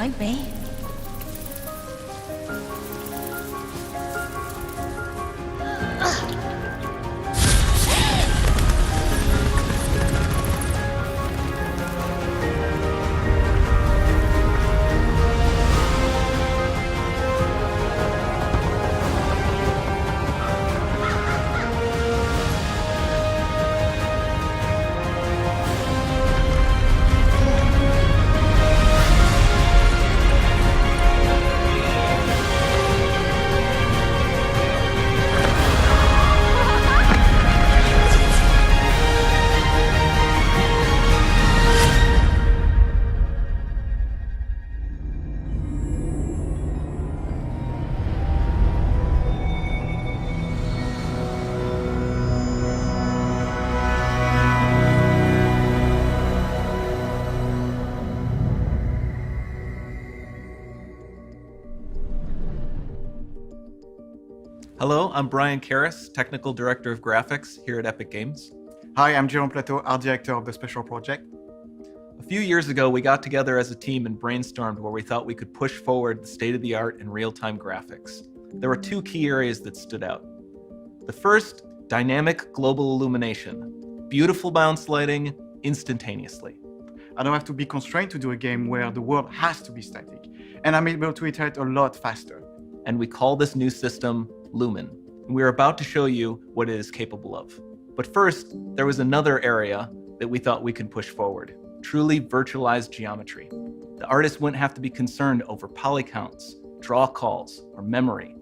might be. Hello, I'm Brian Karras, Technical Director of Graphics here at Epic Games. Hi, I'm Jerome Plateau, Art Director of the Special Project. A few years ago, we got together as a team and brainstormed where we thought we could push forward the state-of-the-art in real-time graphics. There were two key areas that stood out. The first, dynamic global illumination. Beautiful bounce lighting, instantaneously. I don't have to be constrained to do a game where the world has to be static, and I'm able to iterate a lot faster. And we call this new system Lumen. And we're about to show you what it is capable of. But first, there was another area that we thought we could push forward. Truly virtualized geometry. The artist wouldn't have to be concerned over poly counts, draw calls, or memory.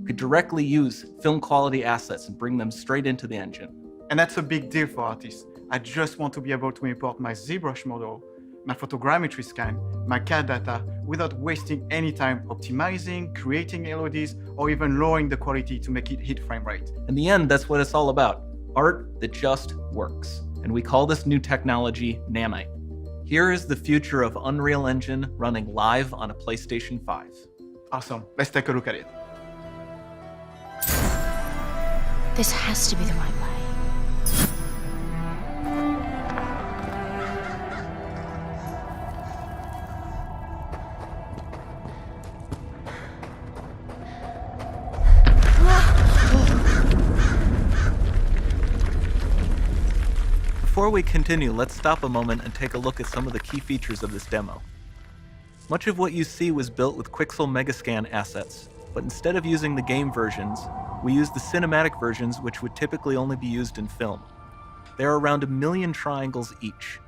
Could directly use film quality assets and bring them straight into the engine. And that's a big deal for artists. I just want to be able to import my ZBrush model, my photogrammetry scan, my CAD data, without wasting any time optimizing, creating LODs, or even lowering the quality to make it hit frame rate. In the end, that's what it's all about. Art that just works. And we call this new technology Nanite. Here is the future of Unreal Engine running live on a PlayStation 5. Awesome, let's take a look at it. This has to be the right way. Before we continue, let's stop a moment and take a look at some of the key features of this demo. Much of what you see was built with Quixel Megascan assets, but instead of using the game versions, we used the cinematic versions, which would typically only be used in film. There are around 1 million triangles each,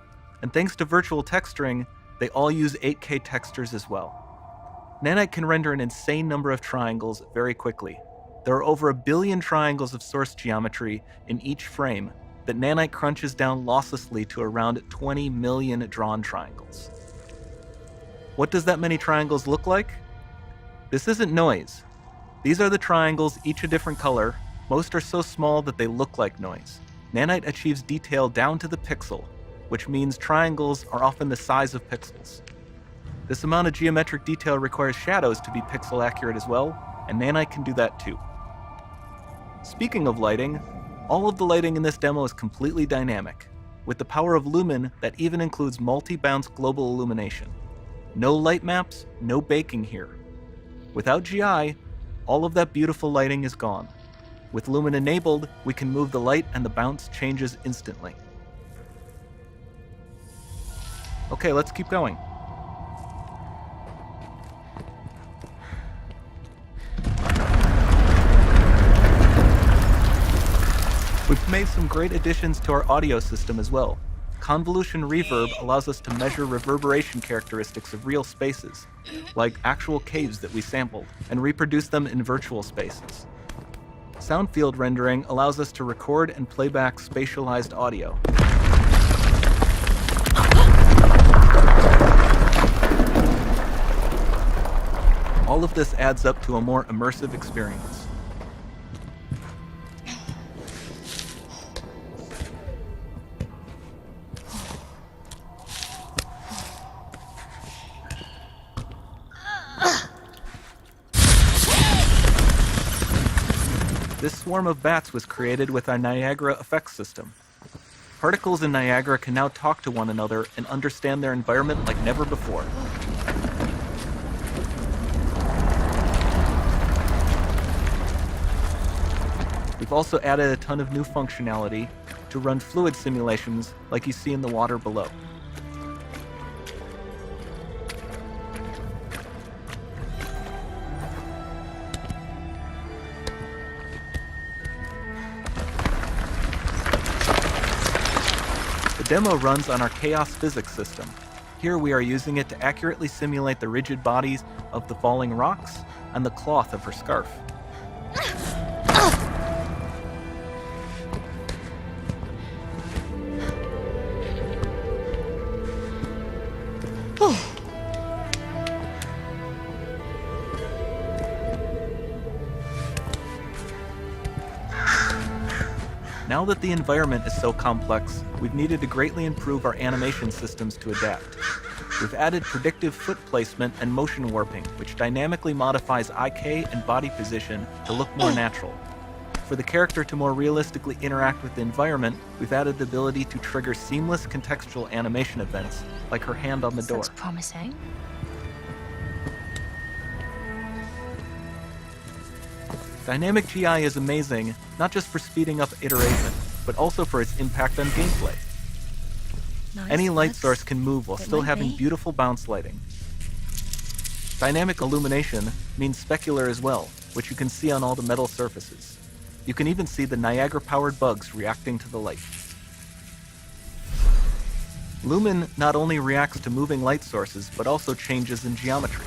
and thanks to virtual texturing, they all use 8K textures as well. Nanite can render an insane number of triangles very quickly. There are over 1 billion triangles of source geometry in each frame that Nanite crunches down losslessly to around 20 million drawn triangles. What does that many triangles look like? This isn't noise. These are the triangles, each a different color. Most are so small that they look like noise. Nanite achieves detail down to the pixel, which means triangles are often the size of pixels. This amount of geometric detail requires shadows to be pixel accurate as well, and Nanite can do that too. Speaking of lighting, all of the lighting in this demo is completely dynamic, with the power of Lumen that even includes multi-bounce global illumination. No light maps, no baking here. Without GI, all of that beautiful lighting is gone. With Lumen enabled, we can move the light and the bounce changes instantly. Okay, let's keep going. We've made some great additions to our audio system as well. Convolution reverb allows us to measure reverberation characteristics of real spaces, like actual caves that we sampled, and reproduce them in virtual spaces. Sound field rendering allows us to record and playback spatialized audio. All of this adds up to a more immersive experience. This swarm of bats was created with our Niagara effects system. Particles in Niagara can now talk to one another and understand their environment like never before. We've also added a ton of new functionality to run fluid simulations like you see in the water below. The demo runs on our chaos physics system. Here we are using it to accurately simulate the rigid bodies of the falling rocks and the cloth of her scarf. Now that the environment is so complex, we've needed to greatly improve our animation systems to adapt. We've added predictive foot placement and motion warping, which dynamically modifies IK and body position to look more natural. For the character to more realistically interact with the environment, we've added the ability to trigger seamless contextual animation events, like her hand on the door. Looks promising. Dynamic GI is amazing, not just for speeding up iteration, but also for its impact on gameplay. Nice. Any light Looks- source can move while it still might having be. beautiful bounce lighting. Dynamic illumination means specular as well, which you can see on all the metal surfaces. You can even see the Niagara-powered bugs reacting to the light. Lumen not only reacts to moving light sources, but also changes in geometry.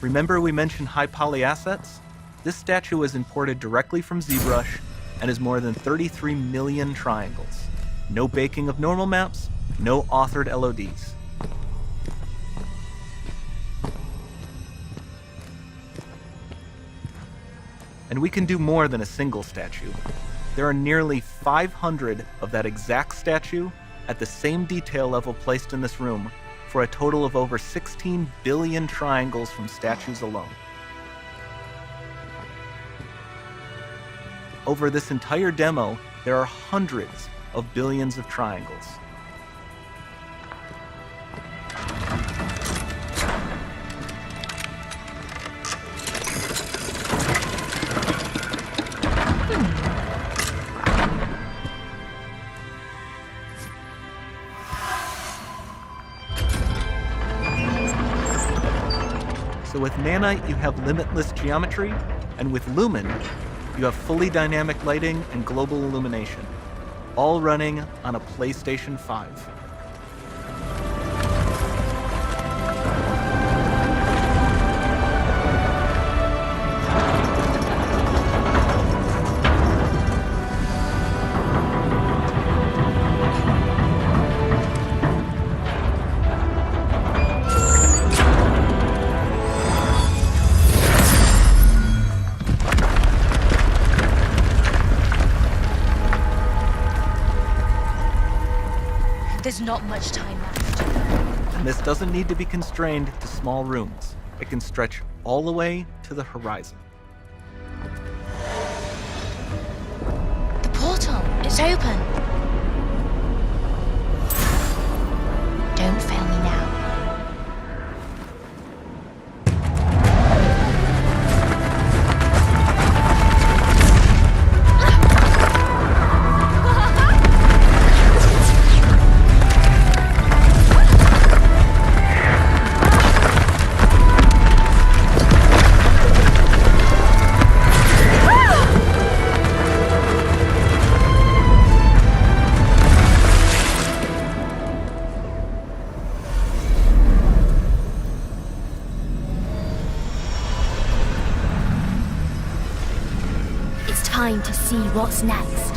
Remember we mentioned high poly assets? This statue was imported directly from ZBrush and is more than 33 million triangles. No baking of normal maps, no authored LODs. And we can do more than a single statue. There are nearly 500 of that exact statue at the same detail level placed in this room, for a total of over 16 billion triangles from statues alone. Over this entire demo, there are hundreds of billions of triangles. So with Nanite, you have limitless geometry, and with Lumen, you have fully dynamic lighting and global illumination, all running on a PlayStation 5. There's not much time left. And this doesn't need to be constrained to small rooms. It can stretch all the way to the horizon. The portal, it's open. Don't fail me now. Time to see what's next.